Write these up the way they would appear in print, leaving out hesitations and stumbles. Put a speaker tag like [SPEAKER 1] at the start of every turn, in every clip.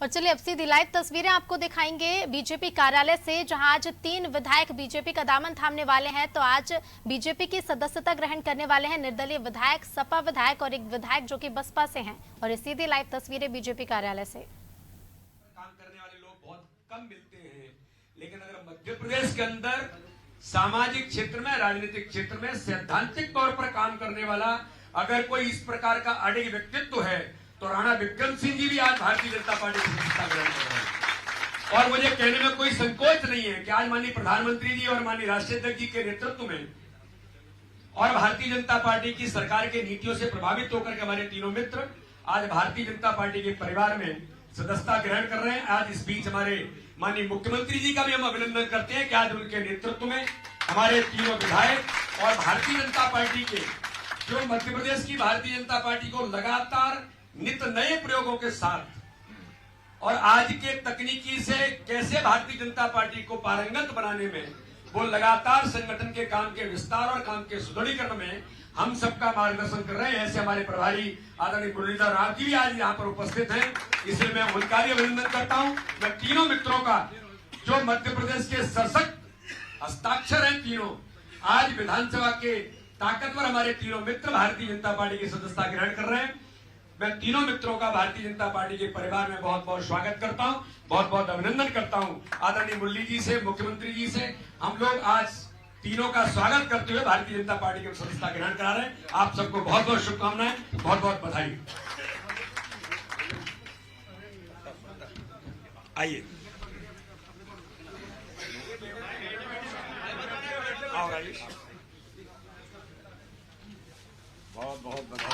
[SPEAKER 1] और चलिए अब सीधी लाइव तस्वीरें आपको दिखाएंगे बीजेपी कार्यालय से, जहां आज 3 विधायक बीजेपी का दामन थामने वाले हैं। तो आज बीजेपी की सदस्यता ग्रहण करने वाले हैं निर्दलीय विधायक, सपा विधायक और एक विधायक जो कि बसपा से हैं। और ये सीधी लाइव तस्वीरें बीजेपी कार्यालय से।
[SPEAKER 2] काम करने वाले लोग बहुत कम मिलते हैं, लेकिन अगर मध्य प्रदेश के अंदर सामाजिक क्षेत्र में, राजनीतिक क्षेत्र में सैद्धांतिक तौर पर काम करने वाला अगर कोई इस प्रकार का अडिग व्यक्तित्व है तो राणा विक्रम सिंह जी भी आज भारतीय जनता पार्टी की सदस्यता ग्रहण कर रहे हैं। और मुझे कहने में कोई संकोच नहीं है कि आज माननीय प्रधानमंत्री जी और माननीय राष्ट्रीय अध्यक्ष जी के नेतृत्व में और भारतीय जनता पार्टी की सरकार के नीतियों से प्रभावित होकर के हमारे तीनों मित्र आज भारतीय जनता पार्टी के परिवार में सदस्यता ग्रहण कर रहे हैं। आज इस बीच हमारे माननीय मुख्यमंत्री जी का भी हम अभिनंदन करते हैं कि आज उनके नेतृत्व में हमारे तीनों विधायक और भारतीय जनता पार्टी के जो मध्य प्रदेश की भारतीय जनता पार्टी को लगातार नित नए प्रयोगों के साथ और आज के तकनीकी से कैसे भारतीय जनता पार्टी को पारंगत बनाने में वो लगातार संगठन के काम के विस्तार और काम के सुदृढ़ीकरण में हम सबका मार्गदर्शन कर रहे हैं। ऐसे हमारे प्रभारी आदरणीय मुरलीधर राव जी भी आज यहाँ पर उपस्थित हैं, इसलिए मैं उनका भी अभिनंदन करता हूँ। मैं तीनों मित्रों का जो मध्य प्रदेश के सशक्त हस्ताक्षर हैं, तीनों आज विधानसभा के ताकतवर हमारे तीनों मित्र भारतीय जनता पार्टी की सदस्यता ग्रहण कर रहे हैं। मैं तीनों मित्रों का भारतीय जनता पार्टी के परिवार में बहुत बहुत स्वागत करता हूं, बहुत बहुत अभिनंदन करता हूं। आदरणीय मुरली जी से, मुख्यमंत्री जी से हम लोग आज तीनों का स्वागत करते हुए भारतीय जनता पार्टी की सदस्यता ग्रहण करा रहे हैं। आप सबको बहुत बहुत शुभकामनाएं, बहुत बहुत बधाई। आइए आओ राजेश, बहुत बहुत बधाई।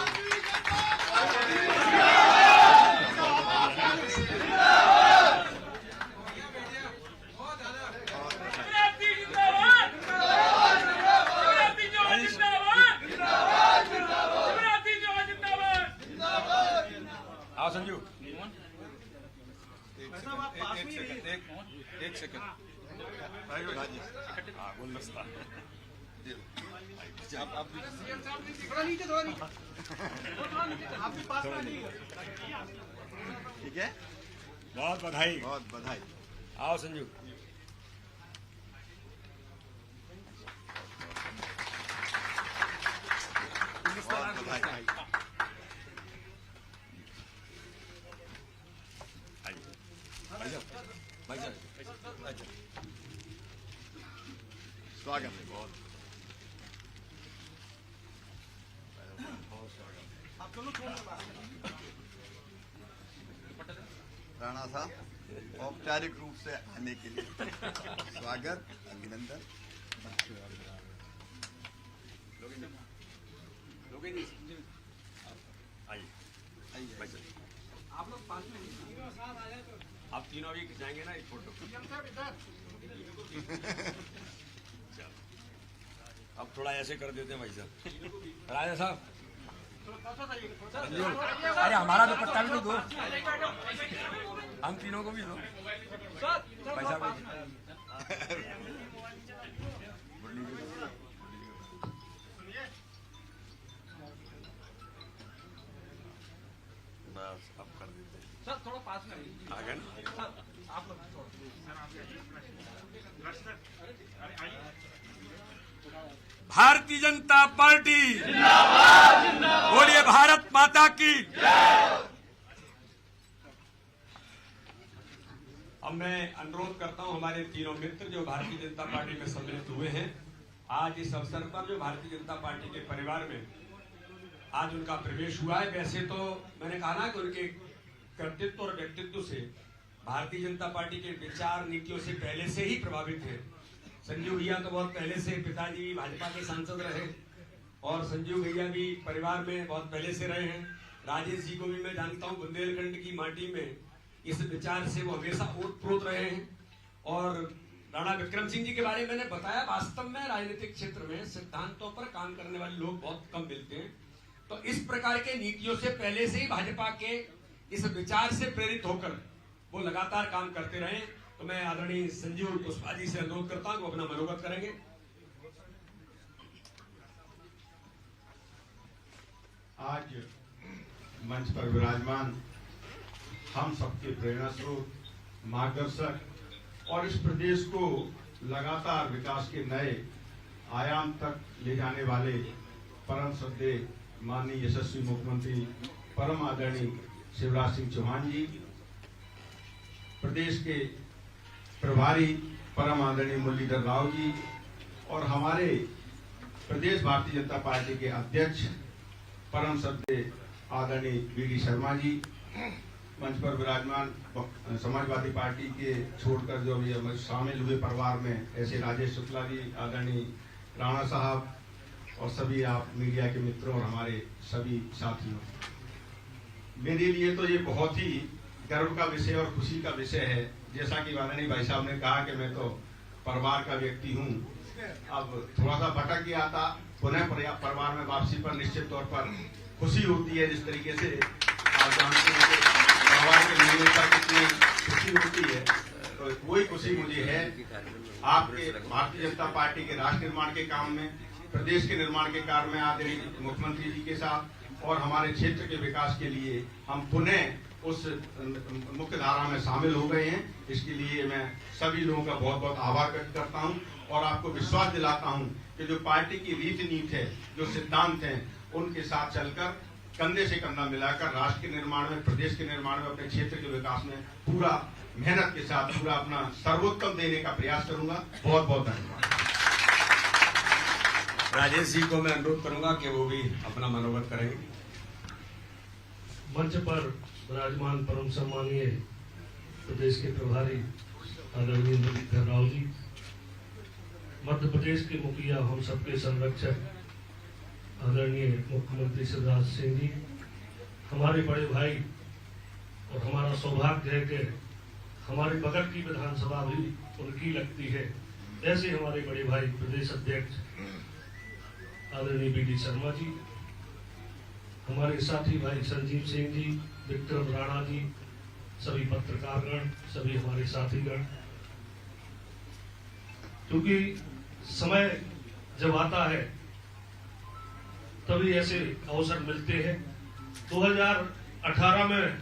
[SPEAKER 2] आओ संजू, एक सेकंड गुलदस्ता आप थोड़ा नीचे, थोड़ा नीचे, आप भी पास में नहीं, ठीक है। बहुत बधाई, बहुत बधाई। आओ संजू, बधाई। स्वागत है, बहुत
[SPEAKER 3] राणा साहब औपचारिक रूप से आने के लिए स्वागत, अभिनंदन।
[SPEAKER 2] आप लोग पास में, आप तीनों अभी खिंचाएंगे ना एक फोटो। अब थोड़ा ऐसे कर देते हैं भाई साहब। राजा साहब, अरे हमारा तो पट्टा भी तो दो, हम तीनों को भी दो भाई साहब। बस अब कर देते हैं सर, थोड़ा पास में आ गए ना आप लोग। भारतीय जनता पार्टी जिंदाबाद, जिंदाबाद। बोलिए भारत माता की। अब मैं अनुरोध करता हूं हमारे तीनों मित्र जो भारतीय जनता पार्टी में सम्मिलित हुए हैं, आज इस अवसर पर जो भारतीय जनता पार्टी के परिवार में आज उनका प्रवेश हुआ है। वैसे तो मैंने कहा ना कि उनके कर्तृत्व और व्यक्तित्व से भारतीय जनता पार्टी के विचार नीतियों से पहले से ही प्रभावित है। संजीव भैया तो बहुत पहले से, पिताजी भी भाजपा के सांसद रहे और संजीव भैया भी परिवार में बहुत पहले से रहे हैं। राजेश जी को भी मैं जानता हूं, बुंदेलखंड की माटी में इस विचार से वो हमेशा ओतप्रोत रहे हैं। और राणा विक्रम सिंह जी के बारे में मैंने बताया, वास्तव में राजनीतिक क्षेत्र में सिद्धांतों पर काम करने वाले लोग बहुत कम मिलते हैं। तो इस प्रकार के नीतियों से पहले से ही भाजपा के इस विचार से प्रेरित होकर वो लगातार काम करते रहे। तो मैं आदरणीय संजीव कुशवाहा जी से अनुरोध करता हूं कि वो अपना मनोगत करेंगे।
[SPEAKER 4] आज मंच पर विराजमान हम सबके प्रेरणा स्रोत, मार्गदर्शक और इस प्रदेश को लगातार विकास के नए आयाम तक ले जाने वाले परम श्रद्धेय माननीय यशस्वी मुख्यमंत्री परम आदरणीय शिवराज सिंह चौहान जी, प्रदेश के प्रभारी परम आदरणीय मुरलीधर राव जी और हमारे प्रदेश भारतीय जनता पार्टी के अध्यक्ष परम श्रद्धेय आदरणीय वी.डी. शर्मा जी, मंच पर विराजमान समाजवादी पार्टी के छोड़कर जो भी शामिल हुए परिवार में ऐसे राजेश शुक्ला जी, आदरणीय राणा साहब और सभी आप मीडिया के मित्रों और हमारे सभी साथियों, मेरे लिए तो ये बहुत ही गर्व का विषय और खुशी का विषय है। जैसा कि माननीय भाई साहब ने कहा कि मैं तो परिवार का व्यक्ति हूँ, अब थोड़ा सा भटक गया था, पुनः परिवार में वापसी पर निश्चित तौर पर खुशी होती है। जिस तरीके से आप जानते हैं कि परिवार के मिलने पर कितनी खुशी होती है, तो वही खुशी मुझे है आपके भारतीय जनता पार्टी के राष्ट्र निर्माण के काम में, प्रदेश के निर्माण के कार्य में आदरणीय मुख्यमंत्री जी के साथ और हमारे क्षेत्र के विकास के लिए हम पुनः उस मुख्य धारा में शामिल हो गए हैं। इसके लिए मैं सभी लोगों का बहुत बहुत आभार व्यक्त करता हूं और आपको विश्वास दिलाता हूं कि जो पार्टी की रीति नीति है, जो सिद्धांत हैं, उनके साथ चलकर कंधे से कंधा मिलाकर राष्ट्र के निर्माण में, प्रदेश के निर्माण में, अपने क्षेत्र के विकास में पूरा मेहनत के साथ पूरा अपना सर्वोत्तम देने का प्रयास करूंगा। बहुत बहुत धन्यवाद।
[SPEAKER 2] राजेश जी को मैं अनुरोध करूंगा कि वो भी अपना मनोगत करेंगे।
[SPEAKER 5] मंच पर विराजमान परम सम्मानीय प्रदेश के प्रभारी आदरणीय मुरलीधर राव जी, मध्य प्रदेश के मुखिया, हम सबके संरक्षक आदरणीय मुख्यमंत्री शिवराज सिंह जी, हमारे बड़े भाई, और हमारा सौभाग्य है कि हमारे बगल की विधानसभा भी उनकी लगती है, ऐसे हमारे बड़े भाई प्रदेश अध्यक्ष आदरणीय वी.डी. शर्मा जी, हमारे साथी भाई संजीव सिंह जी, विक्रम राणा जी, सभी पत्रकारगण, सभी हमारे साथीगण, क्योंकि समय जब आता है तभी ऐसे अवसर मिलते हैं। 2018 में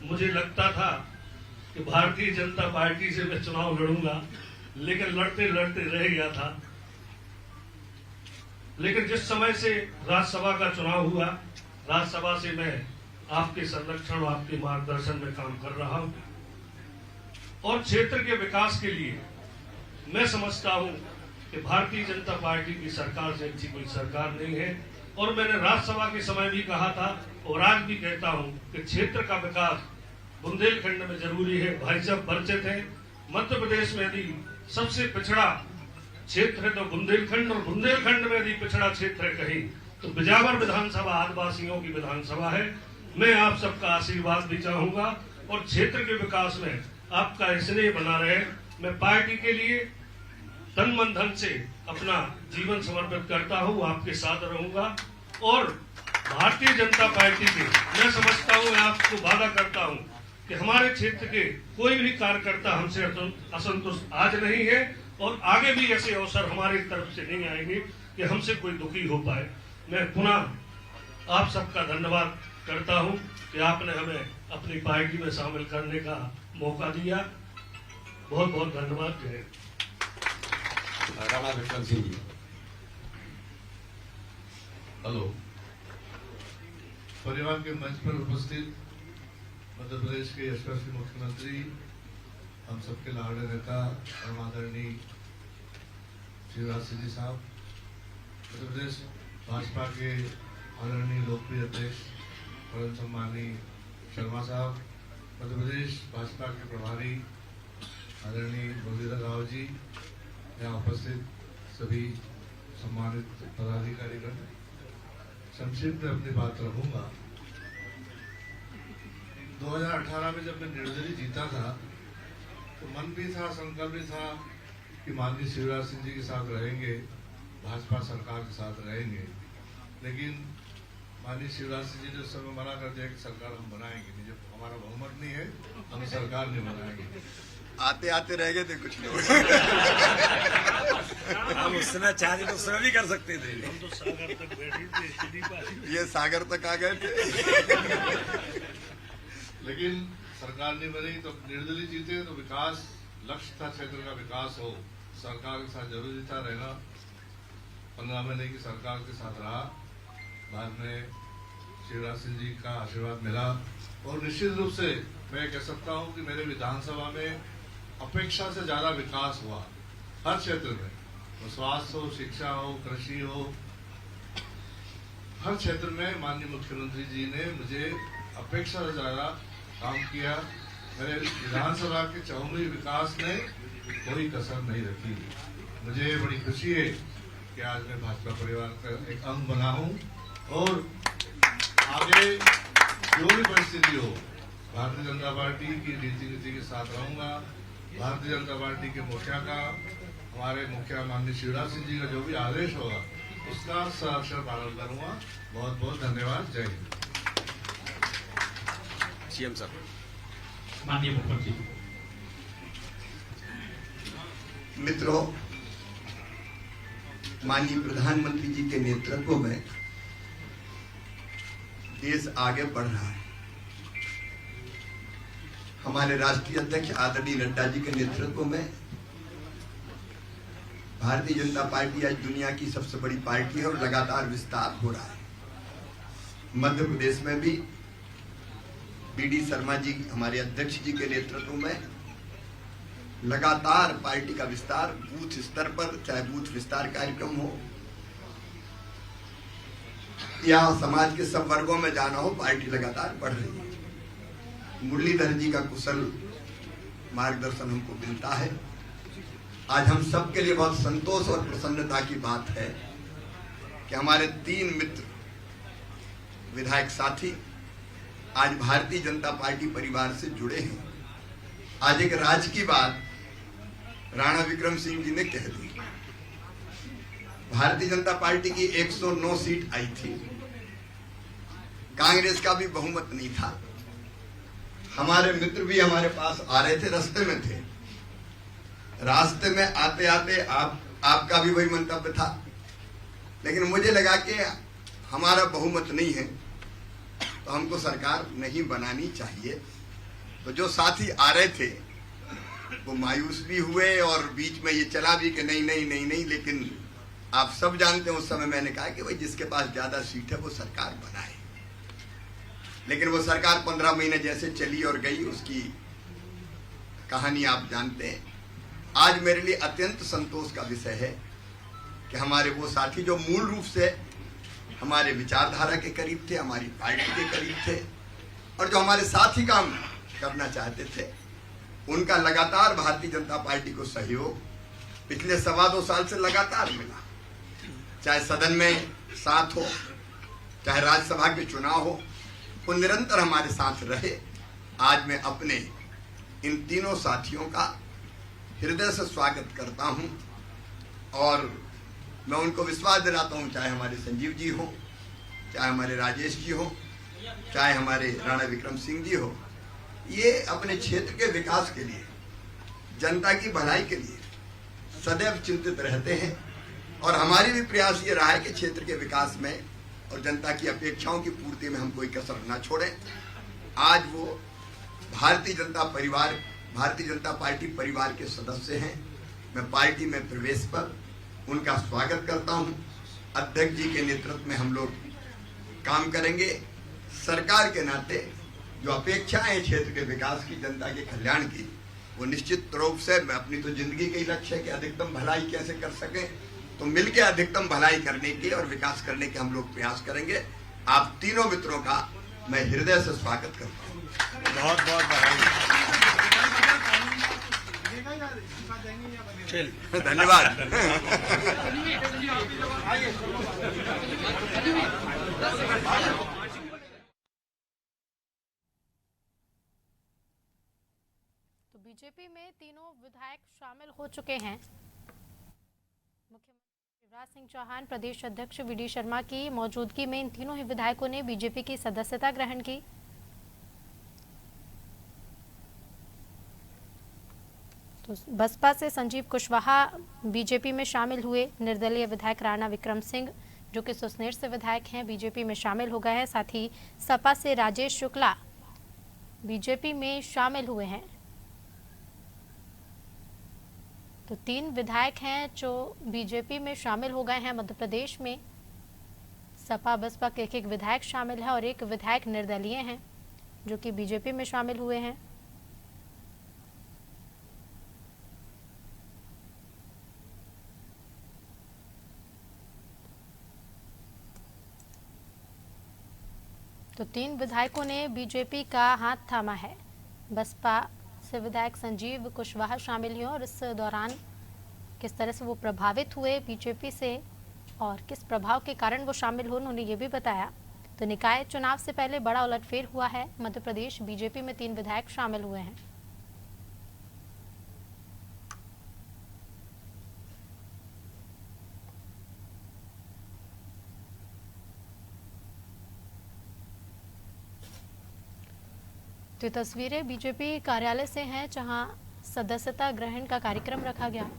[SPEAKER 5] मुझे लगता था कि भारतीय जनता पार्टी से मैं चुनाव लड़ूंगा, लेकिन लड़ते लड़ते रह गया था। लेकिन जिस समय से राज्यसभा का चुनाव हुआ, राज्यसभा से मैं आपके संरक्षण और आपके मार्गदर्शन में काम कर रहा हूं और क्षेत्र के विकास के लिए मैं समझता हूं कि भारतीय जनता पार्टी की सरकार से अच्छी कोई सरकार नहीं है। और मैंने राज्यसभा के समय भी कहा था और आज भी कहता हूं कि क्षेत्र का विकास बुंदेलखंड में जरूरी है। भाई साहब परिचित है, मध्य प्रदेश में यदि सबसे पिछड़ा क्षेत्र है तो बुंदेलखंड, और बुंदेलखंड में यदि पिछड़ा क्षेत्र है कहीं तो बिजावर विधानसभा आदिवासियों की विधानसभा है। मैं आप सबका आशीर्वाद भी चाहूंगा और क्षेत्र के विकास में आपका स्नेह बना रहे। मैं पार्टी के लिए तन मन धन से अपना जीवन समर्पित करता हूं, आपके साथ रहूंगा और भारतीय जनता पार्टी के मैं समझता हूं, मैं आपको वादा करता हूं कि हमारे क्षेत्र के कोई भी कार्यकर्ता हमसे असंतुष्ट आज नहीं है और आगे भी ऐसे अवसर हमारी तरफ से नहीं आएंगे कि हमसे कोई दुखी हो पाए। मैं पुनः आप सबका धन्यवाद करता हूं कि आपने हमें अपनी पार्टी में शामिल करने का मौका दिया। बहुत बहुत धन्यवाद। जय हिंद।
[SPEAKER 2] राणा विक्रम सिंह जी।
[SPEAKER 6] हेलो, परिवार के मंच पर उपस्थित मध्य प्रदेश के यशस्वी मुख्यमंत्री, हम सबके लाडले नेता और आदरणीय शिवराज सिंह जी साहब, मध्य प्रदेश भाजपा के आदरणीय लोकप्रिय अध्यक्ष परम सम्मानीय शर्मा साहब, मध्य प्रदेश भाजपा के प्रभारी आदरणीय मुरलीधर राव जी, यहाँ उपस्थित सभी सम्मानित पदाधिकारीगण, संक्षिप्त में अपनी बात रखूंगा। 2018 में जब मैं निर्दलीय जीता था तो मन भी था, संकल्प भी था कि माननीय शिवराज सिंह जी के साथ रहेंगे, भाजपा सरकार के साथ रहेंगे। लेकिन माननीय शिवराज सिंह जी ने उस समय मना कर दिया कि सरकार हम बनाएंगे नहीं, जब हमारा बहुमत नहीं है हम सरकार नहीं बनाएंगे।
[SPEAKER 3] आते आते रह गए थे कुछ लोग।
[SPEAKER 2] हम उस समय चाहे तो उस समय भी कर सकते थे।
[SPEAKER 5] हम तो सागर तक बैठे थे,
[SPEAKER 3] ये सागर तक आ गए थे।
[SPEAKER 6] लेकिन सरकार नहीं बनी तो निर्दलीय जीते तो विकास लक्ष्य था, क्षेत्र का विकास हो, सरकार के साथ जरूरी था रहना। 15 महीने की सरकार के साथ रहा, बाद में शिवराज सिंह जी का आशीर्वाद मिला और निश्चित रूप से मैं कह सकता हूं कि मेरे विधानसभा में अपेक्षा से ज्यादा विकास हुआ हर क्षेत्र में, वो स्वास्थ्य हो, शिक्षा हो, कृषि हो, हर क्षेत्र में माननीय मुख्यमंत्री जी ने मुझे अपेक्षा से ज्यादा काम किया। मेरे विधानसभा के चहुमुखी विकास ने कोई कसर नहीं रखी। मुझे बड़ी खुशी है कि आज मैं भाजपा परिवार का एक अंग बना हूं और आगे जो भी परिस्थिति हो भारतीय जनता पार्टी की रीति नीति के साथ रहूंगा। भारतीय जनता पार्टी के मुखिया का, हमारे मुखिया माननीय शिवराज सिंह जी का जो भी आदेश होगा उसका अक्षर पालन करूंगा। बहुत बहुत धन्यवाद। जय हिंद।
[SPEAKER 7] CM sir.
[SPEAKER 8] माननीय मुख्यमंत्री।
[SPEAKER 3] मित्रों, माननीय प्रधानमंत्री जी के नेतृत्व में देश आगे बढ़ रहा है। हमारे राष्ट्रीय अध्यक्ष आदरणीय नड्डा जी के नेतृत्व में भारतीय जनता पार्टी आज दुनिया की सबसे बड़ी पार्टी है और लगातार विस्तार हो रहा है। मध्य प्रदेश में भी बीडी शर्मा जी हमारे अध्यक्ष जी के नेतृत्व में लगातार पार्टी का विस्तार बूथ स्तर पर, चाहे बूथ विस्तार कार्यक्रम हो या समाज के सब वर्गों में जाना हो, पार्टी लगातार बढ़ रही है। मुरलीधर जी का कुशल मार्गदर्शन हमको मिलता है। आज हम सबके लिए बहुत संतोष और प्रसन्नता की बात है कि हमारे 3 मित्र विधायक साथी आज भारतीय जनता पार्टी परिवार से जुड़े हैं। आज एक राज की बात राणा विक्रम सिंह जी ने कह दी। भारतीय जनता पार्टी की 109 सीट आई थी, कांग्रेस का भी बहुमत नहीं था। हमारे मित्र भी हमारे पास आ रहे थे, रास्ते में थे। रास्ते में आते आते आपका भी वही मंतव्य था, लेकिन मुझे लगा कि हमारा बहुमत नहीं है तो हमको सरकार नहीं बनानी चाहिए। तो जो साथी आ रहे थे वो मायूस भी हुए और बीच में ये चला भी कि नहीं नहीं नहीं नहीं, लेकिन आप सब जानते हैं उस समय मैंने कहा कि भाई जिसके पास ज्यादा सीट है वो सरकार बनाए। लेकिन वो सरकार 15 महीने जैसे चली और गई, उसकी कहानी आप जानते हैं। आज मेरे लिए अत्यंत संतोष का विषय है कि हमारे वो साथी जो मूल रूप से हमारे विचारधारा के करीब थे, हमारी पार्टी के करीब थे और जो हमारे साथ ही काम करना चाहते थे, उनका लगातार भारतीय जनता पार्टी को सहयोग पिछले 2.25 साल से लगातार मिला। चाहे सदन में साथ हो, चाहे राज्यसभा के चुनाव हो, वो निरंतर हमारे साथ रहे। आज मैं अपने इन तीनों साथियों का हृदय से स्वागत करता हूं और मैं उनको विश्वास दिलाता हूं, चाहे हमारे संजीव जी हो, चाहे हमारे राजेश जी हो, चाहे हमारे राणा विक्रम सिंह जी हो, ये अपने क्षेत्र के विकास के लिए, जनता की भलाई के लिए सदैव चिंतित रहते हैं और हमारी भी प्रयास ये रहा है कि क्षेत्र के विकास में और जनता की अपेक्षाओं की पूर्ति में हम कोई कसर न छोड़ें। आज वो भारतीय जनता पार्टी परिवार के सदस्य हैं। मैं पार्टी में प्रवेश पर उनका स्वागत करता हूं। अध्यक्ष जी के नेतृत्व में हम लोग काम करेंगे। सरकार के नाते जो अपेक्षाएं हैं क्षेत्र के विकास की, जनता के कल्याण की, वो निश्चित रूप से मैं अपनी तो जिंदगी का ही लक्ष्य है कि अधिकतम भलाई कैसे कर सकें, तो मिलकर अधिकतम भलाई करने के और विकास करने के हम लोग प्रयास करेंगे। आप तीनों मित्रों का मैं हृदय से स्वागत करता हूँ।
[SPEAKER 7] बहुत बहुत
[SPEAKER 3] धन्यवाद।
[SPEAKER 1] तो बीजेपी में तीनों विधायक शामिल हो चुके हैं। मुख्यमंत्री शिवराज सिंह चौहान, प्रदेश अध्यक्ष वीडी शर्मा की मौजूदगी में इन तीनों ही विधायकों ने बीजेपी की सदस्यता ग्रहण की। तो बसपा से संजीव कुशवाहा बीजेपी में शामिल हुए। निर्दलीय विधायक राणा विक्रम सिंह जो कि सुसनेर से विधायक हैं, बीजेपी में शामिल हो गए हैं। साथ ही सपा से राजेश शुक्ला बीजेपी में शामिल हुए हैं। तो 3 विधायक हैं जो बीजेपी में शामिल हो गए हैं मध्य प्रदेश में। सपा बसपा के एक विधायक शामिल है और एक विधायक निर्दलीय हैं जो कि बीजेपी में शामिल हुए हैं। तो 3 विधायकों ने बीजेपी का हाथ थामा है। बसपा से विधायक संजीव कुशवाहा शामिल हुए और इस दौरान किस तरह से वो प्रभावित हुए बीजेपी से और किस प्रभाव के कारण वो शामिल हुए, उन्होंने ये भी बताया। तो निकाय चुनाव से पहले बड़ा उलटफेर हुआ है मध्य प्रदेश। बीजेपी में 3 विधायक शामिल हुए हैं। तो तस्वीरें बीजेपी कार्यालय से हैं जहां सदस्यता ग्रहण का कार्यक्रम रखा गया।